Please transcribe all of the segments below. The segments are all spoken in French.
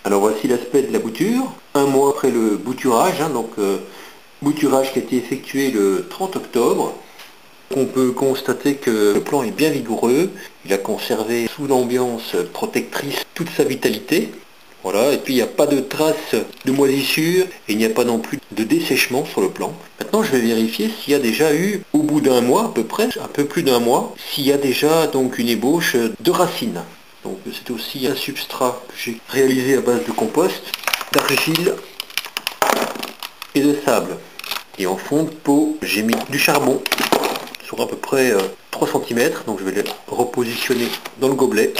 Alors voici l'aspect de la bouture, un mois après le bouturage, bouturage qui a été effectué le 30 octobre. On peut constater que le plan est bien vigoureux, il a conservé sous l'ambiance protectrice toute sa vitalité. Voilà, et puis il n'y a pas de traces de moisissure et il n'y a pas non plus de dessèchement sur le plan. Maintenant je vais vérifier s'il y a déjà eu, au bout d'un mois à peu près, un peu plus d'un mois, s'il y a déjà donc une ébauche de racines. Donc c'est aussi un substrat que j'ai réalisé à base de compost, d'argile et de sable. Et en fond de pot, j'ai mis du charbon sur à peu près 3 cm, donc je vais le repositionner dans le gobelet.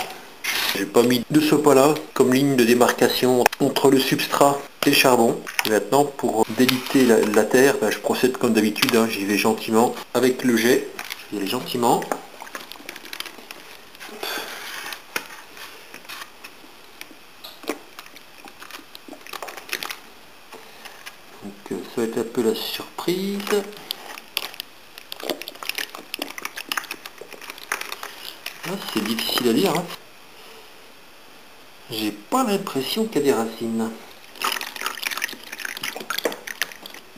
J'ai pas mis de sopalin comme ligne de démarcation entre le substrat et le charbon. Et maintenant, pour déliter la terre, je procède comme d'habitude, j'y vais gentiment avec le jet. Je vais aller gentiment. Donc ça va être un peu la surprise. C'est difficile à dire. J'ai pas l'impression qu'il y a des racines.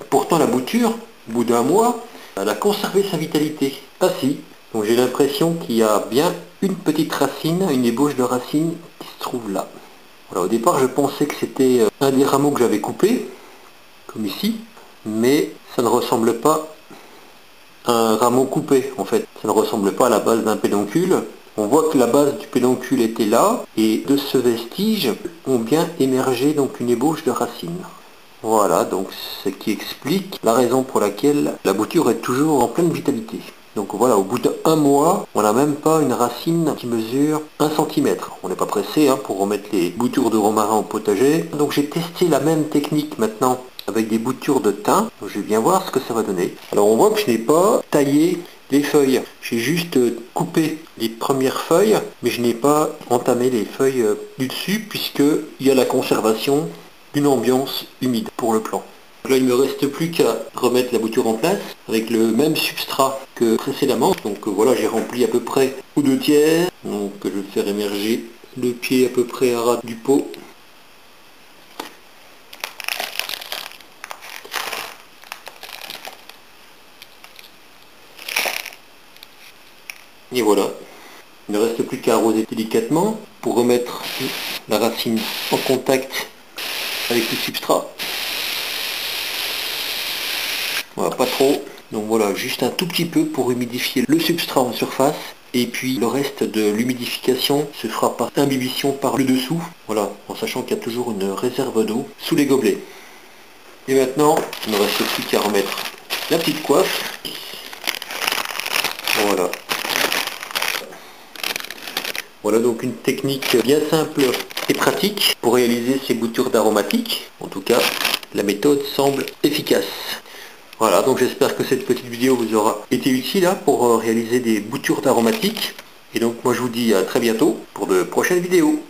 Pourtant la bouture, au bout d'un mois, elle a conservé sa vitalité. Ah si. Donc j'ai l'impression qu'il y a bien une petite racine, une ébauche de racine qui se trouve là. Voilà, au départ je pensais que c'était un des rameaux que j'avais coupé, comme ici, mais ça ne ressemble pas à un rameau coupé en fait. Ça ne ressemble pas à la base d'un pédoncule. On voit que la base du pédoncule était là, et de ce vestige ont bien émergé donc une ébauche de racine. Voilà, donc ce qui explique la raison pour laquelle la bouture est toujours en pleine vitalité. Donc voilà, au bout d'un mois, on n'a même pas une racine qui mesure 1 cm. On n'est pas pressé pour remettre les boutures de romarin au potager. Donc j'ai testé la même technique maintenant avec des boutures de thym. Donc je vais bien voir ce que ça va donner. Alors on voit que je n'ai pas taillé les feuilles. J'ai juste coupé les premières feuilles, mais je n'ai pas entamé les feuilles du dessus puisqu'il y a la conservation d'une ambiance humide pour le plan. Là, il ne me reste plus qu'à remettre la bouture en place avec le même substrat que précédemment. Donc voilà, j'ai rempli à peu près aux 2/3. Donc je vais faire émerger le pied à peu près à ras du pot. Et voilà. Il ne reste plus qu'à arroser délicatement pour remettre la racine en contact avec le substrat. Voilà, pas trop. Donc voilà, juste un tout petit peu pour humidifier le substrat en surface. Et puis le reste de l'humidification se fera par imbibition par le dessous. Voilà, en sachant qu'il y a toujours une réserve d'eau sous les gobelets. Et maintenant, il ne reste plus qu'à remettre la petite coiffe. Voilà. Voilà donc une technique bien simple et pratique pour réaliser ces boutures d'aromatiques. En tout cas, la méthode semble efficace. Voilà, donc j'espère que cette petite vidéo vous aura été utile pour réaliser des boutures d'aromatiques. Et donc moi je vous dis à très bientôt pour de prochaines vidéos.